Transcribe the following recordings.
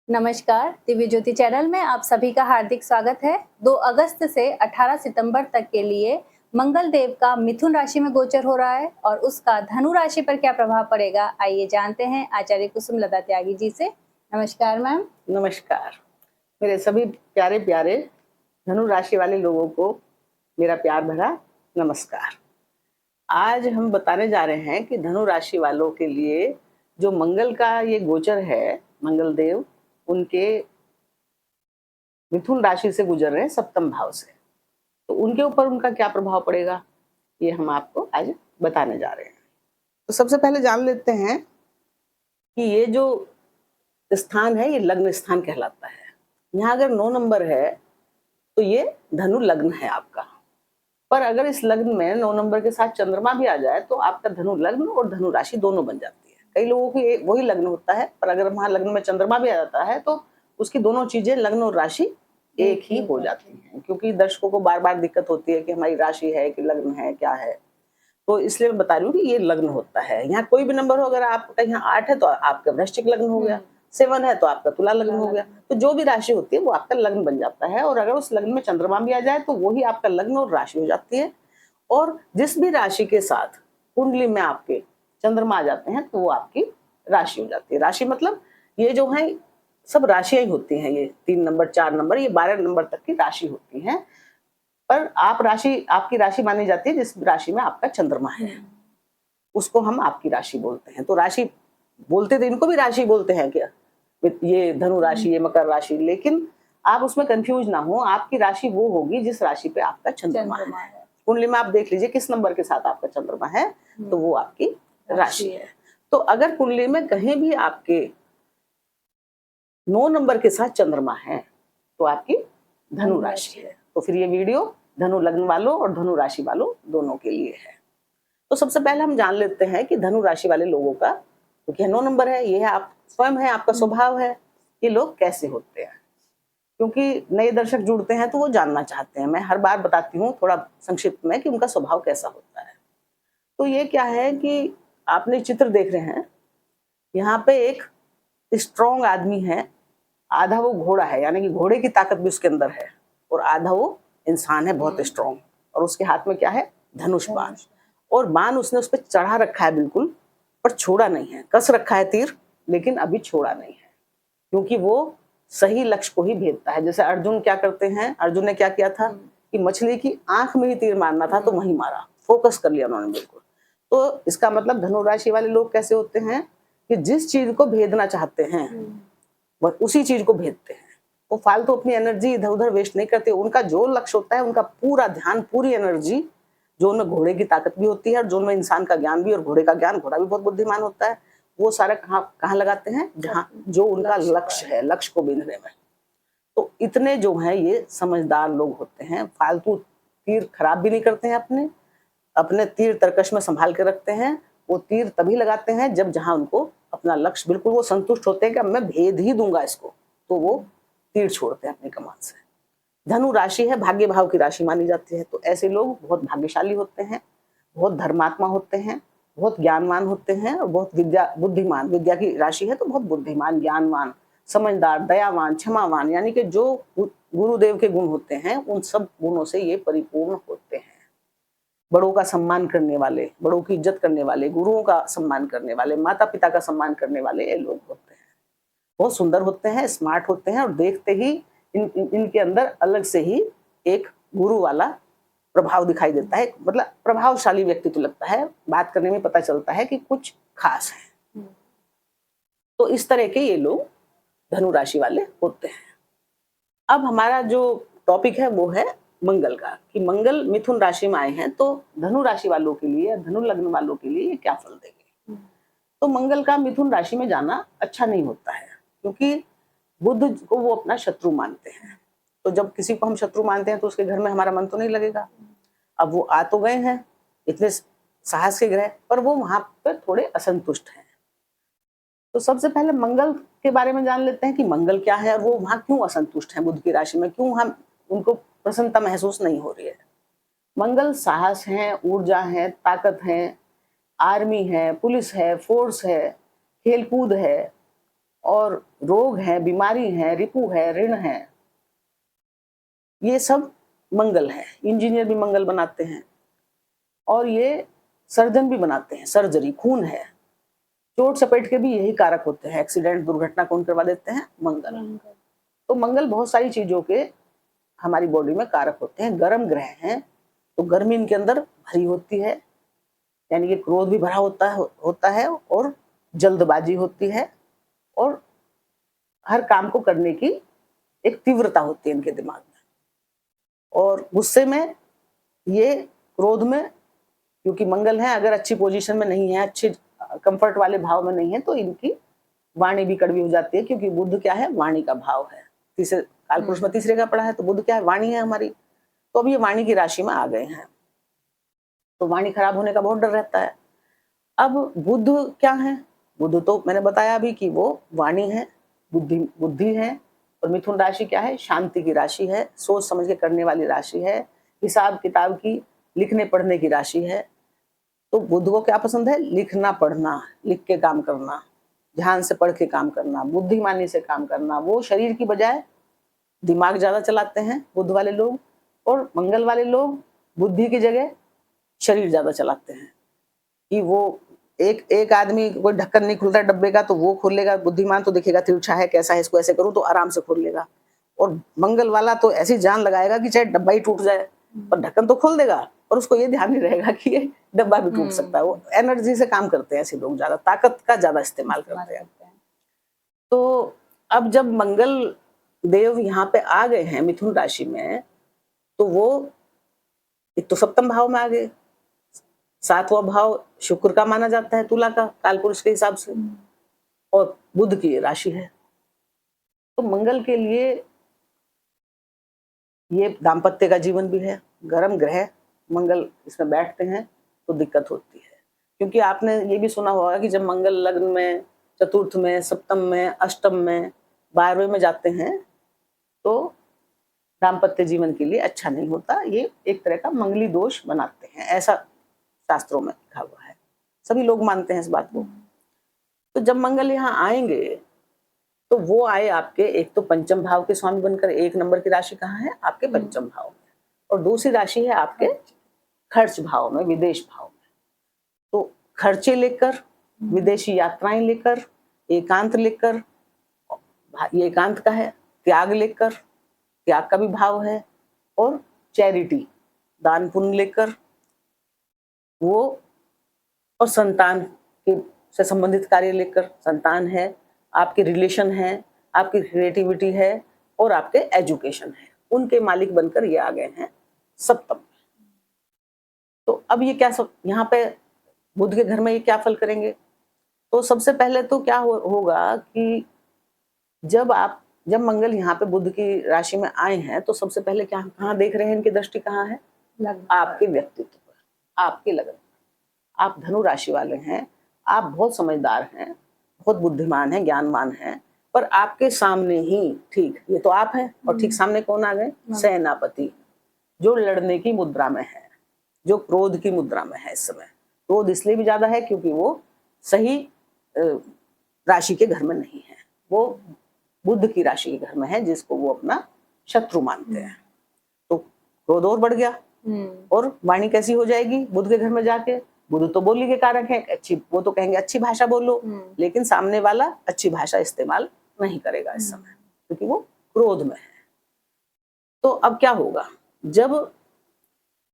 नमस्कार, दिव्य ज्योति चैनल में आप सभी का हार्दिक स्वागत है। 2 अगस्त से 18 सितंबर तक के लिए मंगल देव का मिथुन राशि में गोचर हो रहा है और उसका धनु राशि पर क्या प्रभाव पड़ेगा, आइए जानते हैं आचार्य कुसुम लता त्यागी जी से। नमस्कार मैम। नमस्कार। मेरे सभी प्यारे प्यारे धनु राशि वाले लोगों को मेरा प्यार भरा नमस्कार। आज हम बताने जा रहे हैं कि धनु राशि वालों के लिए जो मंगल का ये गोचर है, मंगल देव उनके मिथुन राशि से गुजर रहे हैं सप्तम भाव से, तो उनके ऊपर उनका क्या प्रभाव पड़ेगा ये हम आपको आज बताने जा रहे हैं। तो सबसे पहले जान लेते हैं कि ये जो स्थान है ये लग्न स्थान कहलाता है। यहाँ अगर 9 नंबर है तो ये धनु लग्न है आपका। पर अगर इस लग्न में 9 नंबर के साथ चंद्रमा भी आ जाए तो आपका धनु लग्न और धनु राशि दोनों बन जाती है। कई लोगों की वही लग्न होता है, पर अगर वहां लग्न में चंद्रमा भी आ जाता है तो उसकी दोनों चीजें लग्न और राशि एक ही हो जाती हैं, क्योंकि दर्शकों को बार बार दिक्कत होती है कि हमारी राशि है कि लग्न है क्या है। तो इसलिए मैं बता रही हूँ कि ये लग्न होता है। यहाँ कोई भी नंबर हो, अगर आपका यहाँ 8 है तो आपका वृश्चिक लग्न हो गया, 7 है तो आपका तुला लग्न हो गया। तो जो भी राशि होती है वो आपका लग्न बन जाता है, और अगर उस लग्न में चंद्रमा भी आ जाए तो वही आपका लग्न और राशि हो जाती है। और जिस भी राशि के साथ कुंडली में आपके चंद्रमा आ जाते हैं तो वो आपकी राशि हो जाती है। राशि मतलब ये जो है सब राशियां ही होती हैं, ये 3 नंबर 4 नंबर ये 12 नंबर तक की राशि होती है। पर आपकी राशि मानी जाती है जिस राशि में आपका चंद्रमा है, उसको हम आपकी राशि बोलते हैं। तो राशि बोलते थे, इनको भी राशि बोलते हैं क्या, ये धनु राशि, ये मकर राशि, लेकिन आप उसमें कंफ्यूज ना हो। आपकी राशि वो होगी जिस राशि पे आपका चंद्रमा है। कुंडली में आप देख लीजिए किस नंबर के साथ आपका चंद्रमा है तो वो आपकी राशि है। तो अगर कुंडली में कहीं भी आपके 9 नंबर के साथ चंद्रमा है तो आपकी धनु राशि है। तो फिर ये वीडियो धनु लग्न वालों और धनु राशि वालों दोनों के लिए है। तो सबसे पहले हम जान लेते हैं कि धनु राशि वाले लोगों का, क्योंकि 9 नंबर है, ये है आप स्वयं है, आपका स्वभाव है, ये लोग कैसे होते हैं। क्योंकि नए दर्शक जुड़ते हैं तो वो जानना चाहते हैं। मैं हर बार बताती हूँ थोड़ा संक्षिप्त में कि उनका स्वभाव कैसा होता है। तो ये क्या है कि आपने चित्र देख रहे हैं, यहाँ पे एक स्ट्रॉन्ग आदमी है, आधा वो घोड़ा है, यानी कि घोड़े की ताकत भी उसके अंदर है, और आधा वो इंसान है बहुत स्ट्रॉन्ग, और उसके हाथ में क्या है, धनुष बाण, और बाण उसने उस पर चढ़ा रखा है बिल्कुल, पर छोड़ा नहीं है। कस रखा है तीर, लेकिन अभी छोड़ा नहीं है, क्योंकि वो सही लक्ष्य को ही भेदता है। जैसे अर्जुन क्या करते हैं, अर्जुन ने क्या किया था कि मछली की आंख में ही तीर मारना था तो वहीं मारा, फोकस कर लिया उन्होंने बिल्कुल। तो इसका मतलब धनु राशि वाले लोग कैसे होते हैं कि जिस चीज को भेदना चाहते हैं वह उसी चीज को भेदते हैं। वो फालतू अपनी एनर्जी इधर उधर वेस्ट नहीं करते। उनका जो लक्ष्य होता है, उनका पूरा ध्यान, पूरी एनर्जी, जो उनमें घोड़े की ताकत भी होती है और जो उनमें इंसान का ज्ञान भी, और घोड़े का ज्ञान, घोड़ा भी बहुत बुद्धिमान होता है, वो सारा कहाँ लगाते हैं, जहाँ जो उनका लक्ष्य है, लक्ष्य को बिंदने में। तो इतने जो हैं ये समझदार लोग होते हैं, फालतू तीर खराब भी नहीं करते हैं, अपने तीर तरकश में संभाल के रखते हैं। वो तीर तभी लगाते हैं जब जहां उनको अपना लक्ष्य, बिल्कुल वो संतुष्ट होते हैं कि अब मैं भेद ही दूंगा इसको, तो वो तीर छोड़ते हैं अपनी कमान से। धनु राशि है, भाग्य भाव की राशि मानी जाती है। तो ऐसे लोग बहुत भाग्यशाली होते हैं, बहुत धर्मात्मा होते हैं, बहुत ज्ञानवान होते हैं, और बहुत बुद्धिमान, विद्या की राशि है तो बहुत बुद्धिमान, ज्ञानवान, समझदार, दयावान, क्षमावान, यानी कि जो गुरुदेव के गुण होते हैं उन सब गुणों से ये परिपूर्ण होते हैं। बड़ों का सम्मान करने वाले, बड़ों की इज्जत करने वाले, गुरुओं का सम्मान करने वाले, माता पिता का सम्मान करने वाले ये लोग होते हैं। बहुत सुंदर होते हैं, स्मार्ट होते हैं, और देखते ही इनके अंदर अलग से ही एक गुरु वाला प्रभाव दिखाई देता है। मतलब प्रभावशाली व्यक्तित्व लगता है, बात करने में पता चलता है कि कुछ खास है। तो इस तरह के ये लोग धनु राशि वाले होते हैं। अब हमारा जो टॉपिक है वो है मंगल का, कि मंगल मिथुन राशि में आए हैं तो धनु राशि वालों के लिए, धनु लग्न वालों के लिए क्या फल देंगे। तो मंगल का मिथुन राशि में जाना अच्छा नहीं होता है, क्योंकि बुध को वो अपना शत्रु मानते हैं। तो जब किसी को हम शत्रु मानते हैं तो उसके घर में हमारा मन तो नहीं लगेगा। अब वो आ तो गए हैं इतने साहस के ग्रह, पर वो वहां पर थोड़े असंतुष्ट हैं। तो सबसे पहले मंगल के बारे में जान लेते हैं कि मंगल क्या है और वो वहां क्यों असंतुष्ट हैं, बुध की राशि में क्यों हम उनको प्रसन्नता महसूस नहीं हो रही है। मंगल साहस है, ऊर्जा है, ताकत है, आर्मी है, पुलिस है, फोर्स है, खेलकूद है, और रोग है, बीमारी है, रिपु है, ऋण है, ये सब मंगल है। इंजीनियर भी मंगल बनाते हैं और ये सर्जन भी बनाते हैं, सर्जरी, खून है, चोट चपेट के भी यही कारक होते हैं, एक्सीडेंट दुर्घटना कौन करवा देते हैं? मंगल। तो मंगल बहुत सारी चीजों के हमारी बॉडी में कारक होते हैं। गर्म ग्रह हैं तो गर्मी इनके अंदर भरी होती है, यानी कि क्रोध भी भरा होता है और जल्दबाजी होती है और हर काम को करने की एक तीव्रता होती है इनके दिमाग में। और गुस्से में, ये क्रोध में, क्योंकि मंगल है, अगर अच्छी पोजीशन में नहीं है, अच्छे कंफर्ट वाले भाव में नहीं है, तो इनकी वाणी भी कड़वी हो जाती है, क्योंकि बुध क्या है? वाणी का भाव है। तीसरे कालपुरुष में तीसरे का पड़ा है, तो बुध क्या है? वाणी है हमारी। तो अब ये वाणी की राशि में आ गए हैं, तो वाणी खराब होने का बहुत डर रहता है। अब बुध क्या है? बुध तो मैंने बताया अभी कि वो वाणी है, बुद्धि है। और मिथुन राशि क्या है? शांति की राशि है, सोच समझ के करने वाली राशि है, हिसाब किताब की, लिखने पढ़ने की राशि है। तो बुध को क्या पसंद है? लिखना पढ़ना, लिख के काम करना, ध्यान से पढ़ के काम करना, बुद्धिमानी से काम करना। वो शरीर की बजाय दिमाग ज्यादा चलाते हैं बुध वाले लोग, और मंगल वाले लोग बुद्धि की जगह शरीर ज्यादा चलाते हैं। कि वो एक आदमी, कोई ढक्कन नहीं खुलता डब्बे का तो वो खोल लेगा, बुद्धिमान तो देखेगा तिरछा है, कैसा है, इसको ऐसे करूं, तो आराम से खोल लेगा। और मंगल वाला तो ऐसी जान लगाएगा कि चाहे डब्बा ही टूट जाए पर ढक्कन तो खोल देगा, और उसको ये ध्यान नहीं रहेगा कि ये डब्बा भी टूट सकता है। वो एनर्जी से काम करते हैं ऐसे लोग, ज्यादा ताकत का ज्यादा इस्तेमाल करते हैं। तो अब जब मंगल देव यहाँ पे आ गए हैं मिथुन राशि में, तो वो एक तो सप्तम भाव में आ गए। सातवां भाव शुक्र का माना जाता है, तुला का, कालपुरुष के हिसाब से, और बुध की राशि है। तो मंगल के लिए ये दाम्पत्य का जीवन भी है। गर्म ग्रह मंगल इसमें बैठते हैं तो दिक्कत होती है, क्योंकि आपने ये भी सुना होगा कि जब मंगल लग्न में, चतुर्थ में, सप्तम में, अष्टम में, 12वें में जाते हैं तो दाम्पत्य जीवन के लिए अच्छा नहीं होता। ये एक तरह का मंगली दोष बनाते हैं, ऐसा शास्त्रों में लिखा हुआ है, सभी लोग मानते हैं इस बात को। तो जब मंगल यहाँ आएंगे तो वो आए आपके, एक तो पंचम भाव के स्वामी बनकर, एक नंबर की राशि कहाँ है? आपके पंचम भाव में, और दूसरी राशि है आपके खर्च भाव में, विदेश भाव में। तो खर्चे लेकर, विदेशी यात्राएं लेकर, एकांत लेकर, ये एकांत का है, त्याग लेकर, त्याग का भी भाव है, और चैरिटी, दान पुण्य लेकर वो, और संतान के से संबंधित कार्य लेकर, संतान है, आपके रिलेशन है, आपकी क्रिएटिविटी है, और आपके एजुकेशन है, उनके मालिक बनकर ये आ गए हैं सप्तम। तो अब ये क्या यहाँ पे बुध के घर में ये क्या फल करेंगे? तो सबसे पहले तो क्या होगा कि जब मंगल यहाँ पे बुध की राशि में आए हैं, तो सबसे पहले क्या, कहाँ देख रहे हैं? इनकी दृष्टि कहाँ है? आपके व्यक्तित्व पर, आपके लगन। आप धनु राशि वाले हैं, आप बहुत समझदार हैं, बहुत बुद्धिमान हैं, ज्ञानवान हैं, पर आपके सामने ही, ठीक, ये तो आप हैं, और ठीक सामने कौन आ गए? सेनापति, जो लड़ने की मुद्रा में है, जो क्रोध की मुद्रा में है। इस समय क्रोध इसलिए भी ज्यादा है क्योंकि वो सही राशि के घर में नहीं है, वो बुध की राशि के घर में है, जिसको वो अपना शत्रु मानते हैं। तो क्रोध और बढ़ गया, और वाणी कैसी हो जाएगी बुध के घर में जाके? बुध तो बोली के कारक है, अच्छी, वो तो कहेंगे अच्छी भाषा बोलो, लेकिन सामने वाला अच्छी भाषा इस्तेमाल नहीं करेगा इस समय, क्योंकि वो क्रोध में है। तो अब क्या होगा? जब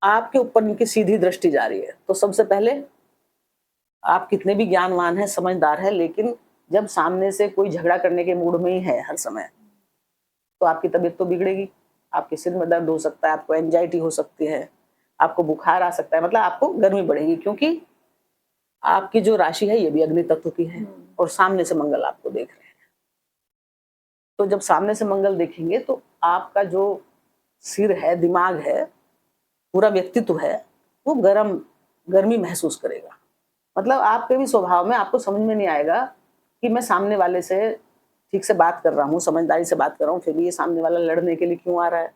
आपके ऊपर इनकी सीधी दृष्टि जा रही है, तो सबसे पहले आप कितने भी ज्ञानवान है, समझदार है, लेकिन जब सामने से कोई झगड़ा करने के मूड में ही है हर समय, तो आपकी तबीयत तो बिगड़ेगी, आपके सिर में दर्द हो सकता है, आपको एंजाइटी हो सकती है, आपको बुखार आ सकता है, मतलब आपको गर्मी बढ़ेगी, क्योंकि आपकी जो राशि है ये भी अग्नि तत्व की है, और सामने से मंगल आपको देख रहे हैं। तो जब सामने से मंगल देखेंगे तो आपका जो सिर है, दिमाग है, पूरा व्यक्तित्व है, वो गर्मी महसूस करेगा। मतलब आपके भी स्वभाव में आपको समझ में नहीं आएगा कि मैं सामने वाले से ठीक से बात कर रहा हूँ, समझदारी से बात कर रहा हूँ, फिर भी ये सामने वाला लड़ने के लिए क्यों आ रहा है?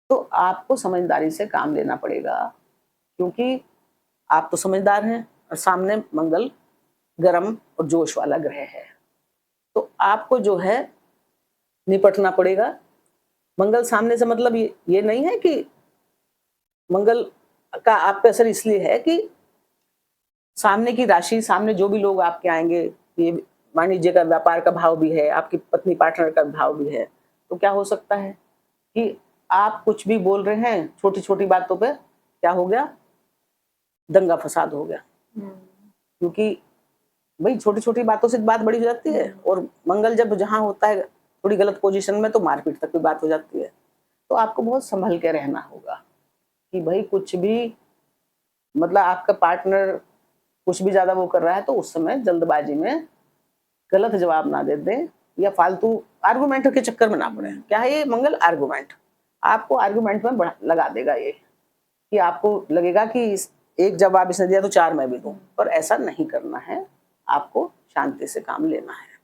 तो आपको समझदारी से काम लेना पड़ेगा, क्योंकि आप तो समझदार हैं और सामने मंगल गर्म और जोश वाला ग्रह है। तो आपको जो है निपटना पड़ेगा। मंगल सामने से मतलब ये नहीं है कि मंगल का आप पे असर इसलिए है कि सामने की राशि, सामने जो भी लोग आपके आएंगे, ये मान लीजिए का व्यापार का भाव भी है, आपकी पत्नी पार्टनर का भाव भी है, तो क्या हो सकता है कि आप कुछ भी बोल रहे हैं, छोटी छोटी बातों पे क्या हो गया, दंगा फसाद हो गया। क्योंकि भाई छोटी छोटी बातों से बात बड़ी हो जाती है, और मंगल जब जहां होता है थोड़ी गलत पोजीशन में, तो मारपीट तक भी बात हो जाती है। तो आपको बहुत संभल के रहना होगा कि भाई कुछ भी, मतलब आपका पार्टनर कुछ भी ज्यादा वो कर रहा है तो उस समय जल्दबाजी में गलत जवाब ना दे दें, या फालतू आर्गुमेंट के चक्कर में ना पड़े। क्या है ये मंगल? आर्गुमेंट। आपको आर्गुमेंट में लगा देगा ये, कि आपको लगेगा कि एक जवाब इसने दिया तो चार मैं भी दूं, पर ऐसा नहीं करना है। आपको शांति से काम लेना है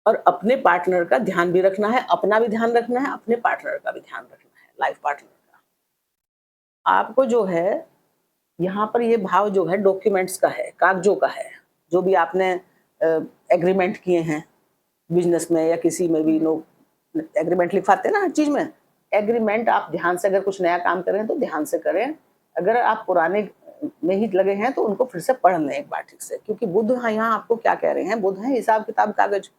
और अपने पार्टनर का ध्यान भी रखना है, अपना भी ध्यान रखना है, अपने पार्टनर का भी ध्यान रखना है, लाइफ पार्टनर का। आपको जो है यहाँ पर ये भाव जो है डॉक्यूमेंट्स का है, कागजों का है। जो भी आपने एग्रीमेंट किए हैं बिजनेस में या किसी में भी, लोग एग्रीमेंट लिखवाते हैं ना हर चीज में। एग्रीमेंट आप ध्यान से, अगर कुछ नया काम करें तो ध्यान से करें। अगर आप पुराने में ही लगे हैं तो उनको फिर से पढ़ लें एक बार ठीक से, क्योंकि बुध यहाँ आपको क्या कह रहे हैं, बुध है हिसाब किताब कागज।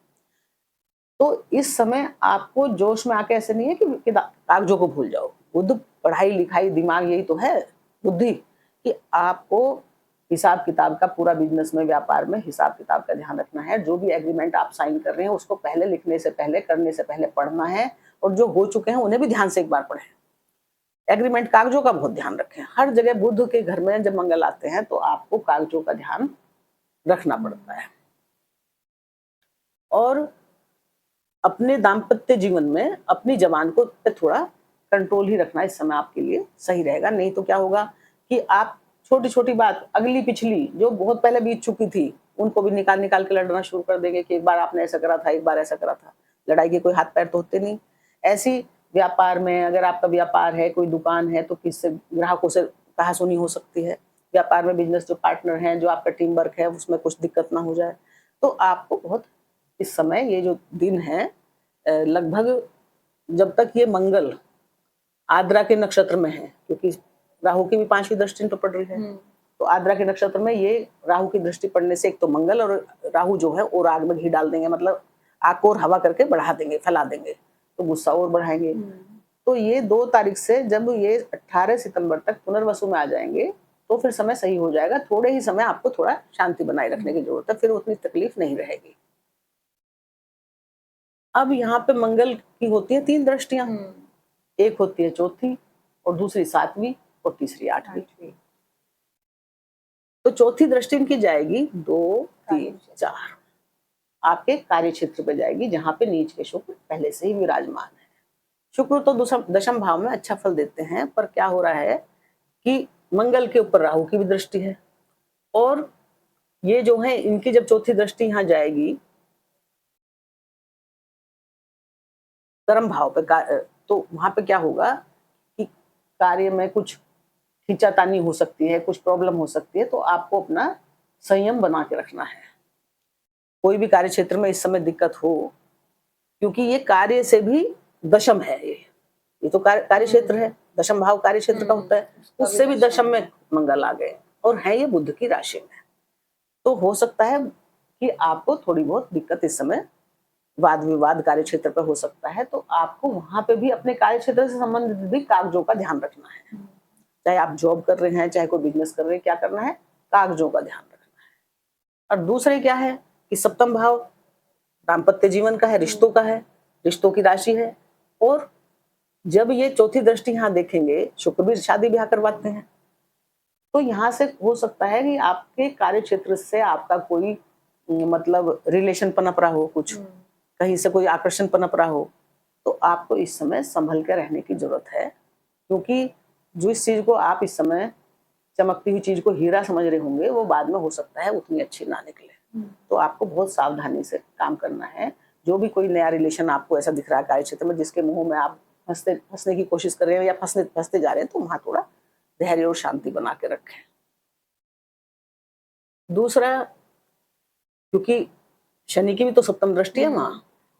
तो इस समय आपको जोश में आके ऐसे नहीं है कि कागजों को भूल जाओ। बुध पढ़ाई लिखाई, दिमाग, यही तो है बुद्धि, कि आपको हिसाब किताब का, पूरा बिजनेस में, व्यापार में हिसाब किताब का ध्यान रखना है। जो भी एग्रीमेंट आप साइन कर रहे हैं उसको पहले लिखने से पहले, करने से पहले पढ़ना है, और जो हो चुके हैं उन्हें भी ध्यान से एक बार पढ़ें। एग्रीमेंट कागजों का बहुत ध्यान रखें। हर जगह बुध के घर में जब मंगल आते हैं तो आपको कागजों का ध्यान रखना पड़ता है। और अपने दाम्पत्य जीवन में अपनी जबान को थोड़ा कंट्रोल ही रखना इस समय आपके लिए सही रहेगा। नहीं तो क्या होगा कि आप छोटी छोटी बात, अगली पिछली जो बहुत पहले बीत चुकी थी, उनको भी निकाल निकाल के लड़ना शुरू कर देंगे कि एक बार आपने ऐसा करा था, एक बार ऐसा करा था। लड़ाई के कोई हाथ पैर तो होते नहीं। ऐसी व्यापार में, अगर आपका व्यापार है, कोई दुकान है, तो किससे, ग्राहकों से कहासुनी हो सकती है। व्यापार में बिजनेस जो पार्टनर हैं, जो आपका टीम वर्क है, उसमें कुछ दिक्कत ना हो जाए। तो आपको बहुत इस समय, ये जो दिन है, लगभग जब तक ये मंगल आद्रा के नक्षत्र में है, क्योंकि राहु की भी 5वीं दृष्टि तो पड़ रही है, तो आद्रा के नक्षत्र में ये राहु की दृष्टि पड़ने से एक तो मंगल और राहु जो है और आग में घी डाल देंगे, मतलब आग को और हवा करके बढ़ा देंगे, फैला देंगे, तो गुस्सा और बढ़ाएंगे। तो ये 2 तारीख से जब ये 18 सितंबर तक पुनर्वसु में आ जाएंगे तो फिर समय सही हो जाएगा। थोड़े ही समय आपको थोड़ा शांति बनाए रखने की जरूरत है, फिर उतनी तकलीफ नहीं रहेगी। अब यहाँ पे मंगल की होती है 3 दृष्टियां, एक होती है चौथी, और दूसरी 7वीं, और तीसरी 8वीं। तो चौथी दृष्टि इनकी जाएगी 2, 3, 4 आपके कार्य क्षेत्र पे जाएगी, जहां पे नीच के शुक्र पहले से ही विराजमान है। शुक्र तो दशम भाव में अच्छा फल देते हैं, पर क्या हो रहा है कि मंगल के ऊपर राहु की भी दृष्टि है, और ये जो है इनकी जब चौथी दृष्टि यहाँ जाएगी कर्म भाव पे, तो वहां पे क्या होगा कि कार्य में कुछ खींचातानी हो सकती है, कुछ प्रॉब्लम हो सकती है। तो आपको अपना संयम बना के रखना है। कोई भी कार्य क्षेत्र में इस समय दिक्कत हो, क्योंकि ये कार्य से भी दशम है, ये तो कार्य क्षेत्र है, दशम भाव कार्य क्षेत्र का होता है, उससे भी दशम में मंगल आ गए, और है ये बुध की राशि में। तो हो सकता है कि आपको थोड़ी बहुत दिक्कत इस समय वाद विवाद कार्य क्षेत्र पर हो सकता है। तो आपको वहां पे भी अपने कार्य क्षेत्र से संबंधित भी कागजों का ध्यान रखना है। चाहे आप जॉब कर रहे हैं, चाहे कोई बिजनेस कर रहे हैं, क्या करना है, कागजों का ध्यान रखना है। और दूसरे क्या है कि सप्तम भाव दाम्पत्य जीवन का है, रिश्तों का है, रिश्तों की राशि है। और जब ये चौथी दृष्टि यहाँ देखेंगे, शुक्र भी शादी ब्याह करवाते हैं, तो यहाँ से हो सकता है कि आपके कार्य क्षेत्र से आपका कोई मतलब रिलेशन पनप रहा हो, कुछ कहीं से कोई आकर्षण पनप रहा हो, तो आपको इस समय संभल के रहने की जरूरत है। क्योंकि जो इस चीज को आप इस समय चमकती हुई चीज को हीरा समझ रहे होंगे, वो बाद में हो सकता है उतनी अच्छी ना निकले। तो आपको बहुत सावधानी से काम करना है। जो भी कोई नया रिलेशन आपको ऐसा दिख रहा है कार्य क्षेत्र में, जिसके मुंह में आप फंसने की कोशिश कर रहे हैं या फंसते जा रहे हैं, तो वहां थोड़ा धैर्य और शांति बना के रखें। दूसरा, क्योंकि शनि की भी तो सप्तम दृष्टि है वहां,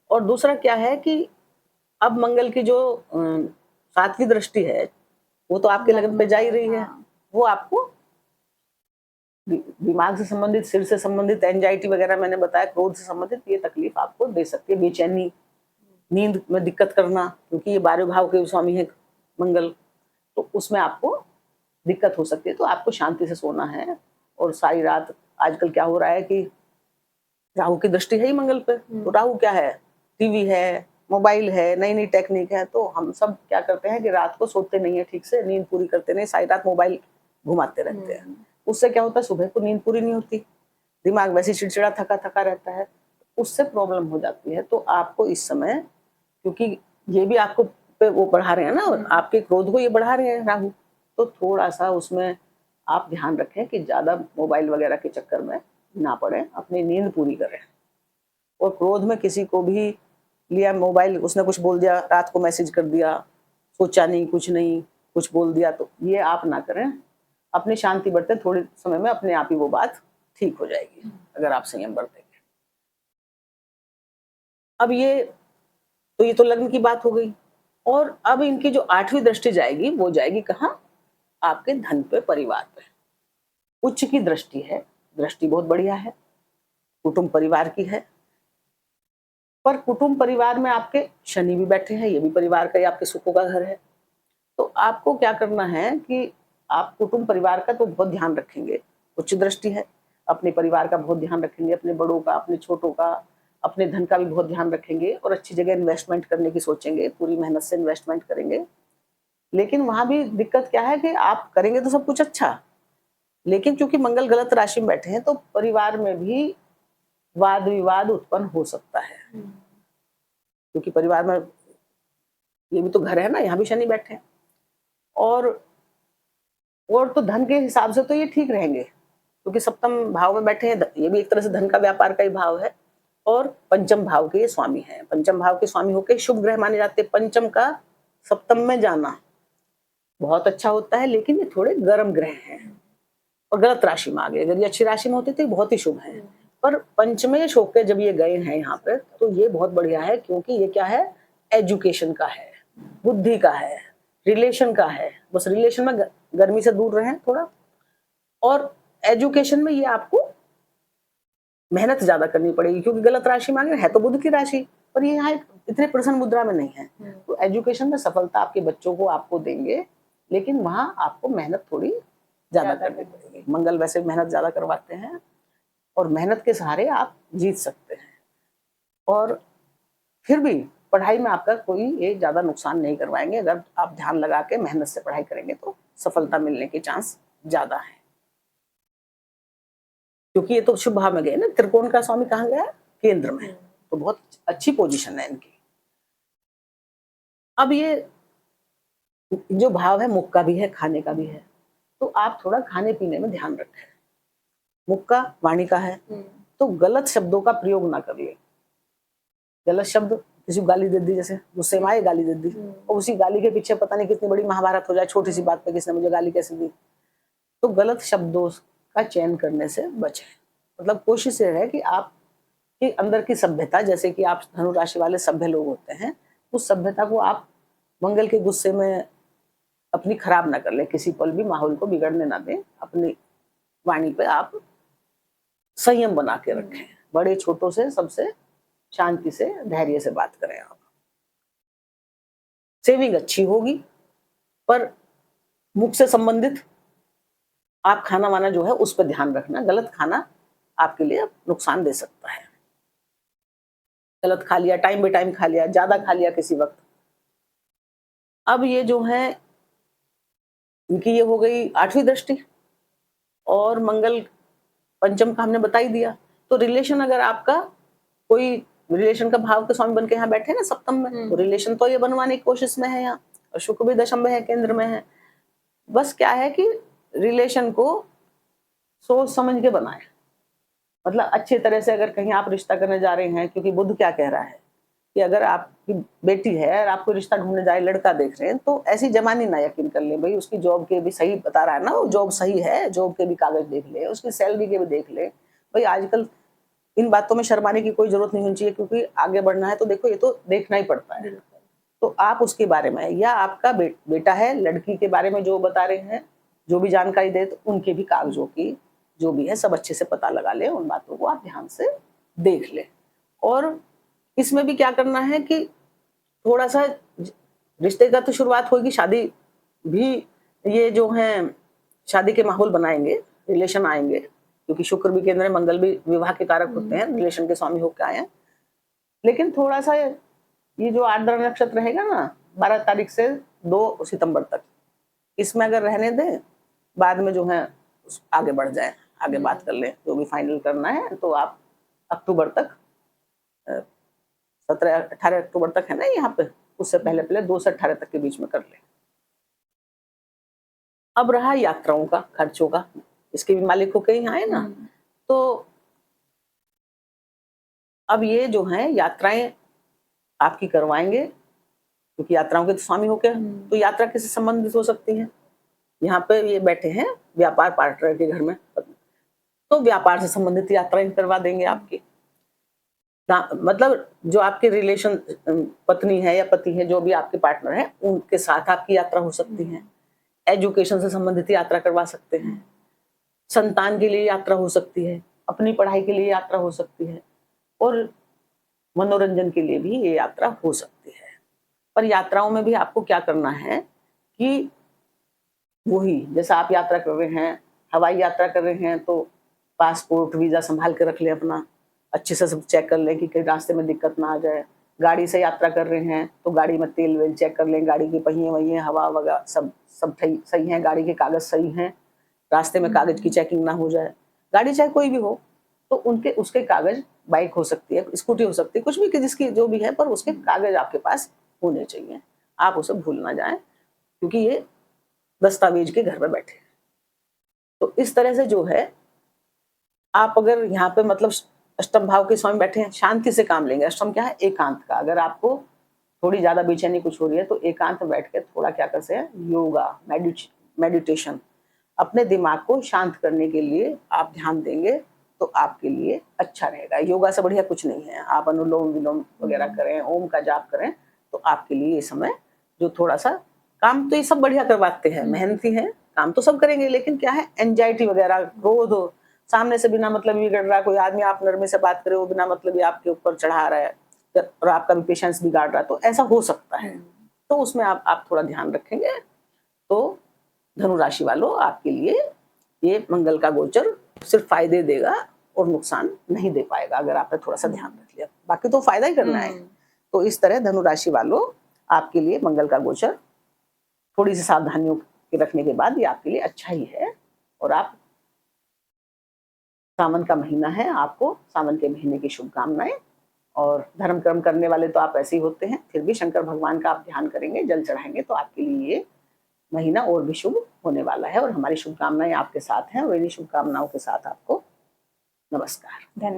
और दूसरा क्या है कि अब मंगल की जो 7वीं दृष्टि है वो तो आपके लग्न पे जा ही रही है। हाँ। वो आपको दिमाग से संबंधित, सिर से संबंधित, एंजाइटी वगैरह मैंने बताया, क्रोध से संबंधित ये तकलीफ आपको दे सकती है, बेचैनी, नींद में दिक्कत करना, क्योंकि ये 12वें भाव के स्वामी है मंगल, तो उसमें आपको दिक्कत हो सकती है। तो आपको शांति से सोना है। और सारी रात आजकल क्या हो रहा है कि राहु की दृष्टि है ही मंगल पे, तो राहु क्या है, टीवी है, मोबाइल है, नई नई टेक्निक है, तो हम सब क्या करते हैं कि रात को सोते नहीं है ठीक से, नींद पूरी करते नहीं, सारी रात मोबाइल घुमाते रहते हैं। उससे क्या होता है, सुबह को नींद पूरी नहीं होती, दिमाग वैसे चिड़चिड़ा थका थका रहता है, उससे प्रॉब्लम हो जाती है। तो आपको इस समय, क्योंकि ये भी आपको पे वो बढ़ा रहे हैं ना, आपके क्रोध को ये बढ़ा रहे हैं राहु, तो थोड़ा सा उसमें आप ध्यान रखें कि ज्यादा मोबाइल वगैरह के चक्कर में ना पड़े, अपनी नींद पूरी करें। और क्रोध में किसी को भी लिया मोबाइल, उसने कुछ बोल दिया, रात को मैसेज कर दिया, सोचा नहीं, कुछ बोल दिया, तो ये आप ना करें। अपनी शांति बरतें, थोड़े समय में अपने आप ही वो बात ठीक हो जाएगी अगर आप संयम बरतेंगे। अब ये तो लग्न की बात हो गई। और अब इनकी जो 8वीं दृष्टि जाएगी वो जाएगी कहाँ, आपके धन पे, परिवार पे। उच्च की दृष्टि है, दृष्टि बहुत बढ़िया है, कुटुंब परिवार की है, पर कुटुंब परिवार में आपके शनि भी बैठे हैं, ये भी परिवार का, ये आपके सुखों का घर है। तो आपको क्या करना है कि आप कुटुंब परिवार का तो बहुत ध्यान रखेंगे, उच्च दृष्टि है, अपने परिवार का बहुत ध्यान रखेंगे, अपने बड़ों का, अपने छोटों का, अपने धन का भी बहुत ध्यान रखेंगे, और अच्छी जगह इन्वेस्टमेंट करने की सोचेंगे, पूरी मेहनत से इन्वेस्टमेंट करेंगे। लेकिन वहां भी दिक्कत क्या है कि आप करेंगे तो सब कुछ अच्छा, लेकिन क्योंकि मंगल गलत राशि में बैठे हैं तो परिवार में भी वाद विवाद उत्पन्न हो सकता है, क्योंकि परिवार में ये भी तो घर है ना, यहाँ भी शनि बैठे हैं। और तो धन के हिसाब से तो ये ठीक रहेंगे, क्योंकि सप्तम भाव में बैठे हैं, ये भी एक तरह से धन का, व्यापार का ही भाव है, और पंचम भाव के ये स्वामी हैं। पंचम भाव के स्वामी होकर शुभ ग्रह माने जाते हैं। पंचम का सप्तम में जाना बहुत अच्छा होता है, लेकिन ये थोड़े गर्म ग्रह हैं और गलत राशि में आ गए। अगर ये अच्छी राशि में होते तो ये बहुत ही शुभ है, पर पंचमेश होकर जब ये गए हैं यहाँ पे, तो ये बहुत बढ़िया है, क्योंकि ये क्या है, एजुकेशन का है, बुद्धि का है, रिलेशन का है। बस रिलेशन में गर्मी से दूर रहें थोड़ा, और एजुकेशन में ये आपको मेहनत ज्यादा करनी पड़ेगी, क्योंकि गलत राशि मांगे है तो बुध की राशि, पर ये यहाँ इतने प्रसन्न मुद्रा में नहीं है। तो एजुकेशन में सफलता आपके बच्चों को आपको देंगे, लेकिन वहां आपको मेहनत थोड़ी ज्यादा करनी पड़ेगी। मंगल वैसे मेहनत ज्यादा करवाते हैं, और मेहनत के सहारे आप जीत सकते हैं। और फिर भी पढ़ाई में आपका कोई ये ज्यादा नुकसान नहीं करवाएंगे, अगर आप ध्यान लगा के मेहनत से पढ़ाई करेंगे तो सफलता मिलने के चांस ज्यादा है। क्योंकि ये तो शुभ भाव में गए ना, त्रिकोण का स्वामी कहाँ गया, केंद्र में, तो बहुत अच्छी पोजीशन है इनकी। अब ये जो भाव है मुख का भी है, खाने का भी है, तो आप थोड़ा खाने पीने में ध्यान रखें। मुख का वाणी का है, तो गलत शब्दों का प्रयोग ना करिए। गलत शब्द, किसी को गाली दे दी, जैसे गुस्से में आए गाली दे दी, और उसी गाली के पीछे पता नहीं कितनी बड़ी महाभारत हो जाए, छोटी सी बात पे किसने मुझे गाली कैसे दी। तो गलत शब्दों का चयन करने से बचें। मतलब कोशिश ये है कि आप के अंदर की सभ्यता, जैसे कि आप धनु राशि वाले सभ्य लोग होते हैं, उस सभ्यता को आप मंगल के गुस्से में अपनी खराब ना कर ले, किसी पल भी माहौल को बिगड़ने ना दें। अपनी वाणी पे आप संयम बना के रखें, बड़े छोटों से सबसे शांति से, धैर्य से बात करें। आप सेविंग अच्छी होगी, पर मुख से संबंधित आप खाना वाना जो है उस पर ध्यान रखना। गलत खाना आपके लिए नुकसान दे सकता है। गलत खा लिया, टाइम बे टाइम खा लिया, ज्यादा खा लिया किसी वक्त। अब ये जो है इनकी ये हो गई 8वीं दृष्टि, और मंगल पंचम का हमने बता ही दिया। तो रिलेशन, अगर आपका कोई रिलेशन का भाव के स्वामी बन के यहाँ बैठे ना सप्तम में, तो रिलेशन तो ये बनवाने की कोशिश में है यहाँ, और शुक्र भी दशम में है, केंद्र में है। बस क्या है कि रिलेशन को सोच समझ के बनाए, मतलब अच्छे तरह से। अगर कहीं आप रिश्ता करने जा रहे हैं, क्योंकि बुध क्या कह रहा है कि अगर आपकी बेटी है और आपको रिश्ता ढूंढने जाए, लड़का देख रहे हैं, तो ऐसी जमानी ना यकीन कर ले भाई, उसकी जॉब के भी सही बता रहा है ना, वो जॉब सही है, जॉब के भी कागज देख ले, उसकी सैलरी के भी देख ले। भाई आजकल इन बातों में शर्माने की कोई जरूरत नहीं होनी चाहिए, क्योंकि आगे बढ़ना है तो देखो ये तो देखना ही पड़ता है। तो आप उसके बारे में, या आपका बेटा है, लड़की के बारे में जो बता रहे हैं, जो भी जानकारी दे, तो उनके भी कागजों की जो भी है सब अच्छे से पता लगा ले, उन बातों को आप ध्यान से देख ले। और इसमें भी क्या करना है कि थोड़ा सा रिश्ते का तो शुरुआत होगी, शादी भी ये जो है शादी के माहौल बनाएंगे, रिलेशन आएंगे, क्योंकि शुक्र भी केंद्र है, मंगल भी विवाह के कारक होते हैं, रिलेशन के स्वामी होकर आए हैं। लेकिन थोड़ा सा ये जो आर्द्रा नक्षत्र रहेगा ना, 12 तारीख से 2 सितंबर तक, इसमें अगर रहने दें, बाद में जो है आगे बढ़ जाए, आगे बात कर लें, जो भी फाइनल करना है तो आप अक्टूबर तक, 17-18 अक्टूबर तक है ना यहाँ पे, उससे पहले पहले 2 से 18 तक के बीच में कर लें। अब रहा यात्राओं का, खर्चों का, इसके भी मालिक को कहीं आए ना, तो अब ये जो है यात्राएं आपकी करवाएंगे, क्योंकि यात्राओं के तो स्वामी होके, तो यात्रा किससे संबंधित हो सकती है। यहाँ पे ये बैठे हैं व्यापार पार्टनर के घर में, तो व्यापार से संबंधित यात्राएं करवा देंगे आपकी। मतलब जो आपके रिलेशन पत्नी है या पति है, जो भी आपके पार्टनर है, उनके साथ आपकी यात्रा हो सकती है। एजुकेशन से संबंधित यात्रा करवा सकते हैं, संतान के लिए यात्रा हो सकती है, अपनी पढ़ाई के लिए यात्रा हो सकती है, और मनोरंजन के लिए भी ये यात्रा हो सकती है। पर यात्राओं में भी आपको क्या करना है कि वही जैसा आप यात्रा कर रहे हैं, हवाई यात्रा कर रहे हैं, तो पासपोर्ट वीजा संभाल के रख लें अपना, अच्छे से सब चेक कर लें कि कहीं रास्ते में दिक्कत ना आ जाए। गाड़ी से यात्रा कर रहे हैं तो गाड़ी में तेल वेल चेक कर लें, गाड़ी के पहिए वही हवा वगैरह सब सब सही है, गाड़ी के कागज सही हैं, रास्ते में कागज की चेकिंग ना हो जाए। गाड़ी चाहे कोई भी हो, तो उनके उसके कागज, बाइक हो सकती है, स्कूटी हो सकती है, कुछ भी जिसकी जो भी है, पर उसके कागज आपके पास होने चाहिए, आप उसे भूल ना जाएं, क्योंकि ये दस्तावेज के घर में बैठे हैं। तो इस तरह से जो है, आप अगर यहाँ पे मतलब अष्टम भाव के स्वामी बैठे हैं, शांति से काम लेंगे। अष्टम क्या है? एकांत का। अगर आपको थोड़ी ज्यादा बेचैनी कुछ हो रही है, तो एकांत में बैठ के थोड़ा क्या कर सकते हैं, योगा, मेडिटेशन, अपने दिमाग को शांत करने के लिए आप ध्यान देंगे, तो आपके लिए अच्छा रहेगा। योगा से बढ़िया कुछ नहीं है। आप अनुलोम विलोम वगैरह करें, ओम का जाप करें, तो आपके लिए ये समय जो थोड़ा सा काम, तो ये सब बढ़िया करवाते हैं, मेहनती हैं, काम तो सब करेंगे, लेकिन क्या है, एंजाइटी वगैरह, क्रोध, सामने से बिना मतलब बिगड़ रहा है कोई आदमी, आप नरमे से बात करें, वो बिना मतलब आपके ऊपर चढ़ा रहा है, और आपका भी पेशेंस बिगाड़ रहा है, तो ऐसा हो सकता है। तो उसमें आप थोड़ा ध्यान रखेंगे, तो धनु राशि वालों, आपके लिए ये मंगल का गोचर सिर्फ फायदे देगा और नुकसान नहीं दे पाएगा, अगर आपने थोड़ा सा ध्यान रख लिया। बाकी तो फायदा ही करना है। तो इस तरह धनु राशि वालों, आपके लिए मंगल का गोचर थोड़ी सी सावधानियों के रखने के बाद ये आपके लिए अच्छा ही है। और आप, सावन का महीना है, आपको सावन के महीने की शुभकामनाएं। और धर्म कर्म करने वाले तो आप ऐसे ही होते हैं, फिर भी शंकर भगवान का आप ध्यान करेंगे, जल चढ़ाएंगे, तो आपके लिए ये महीना और भी शुभ होने वाला है। और हमारी शुभकामनाएं आपके साथ हैं, और इन्हीं शुभकामनाओं के साथ आपको नमस्कार। धन्यवाद।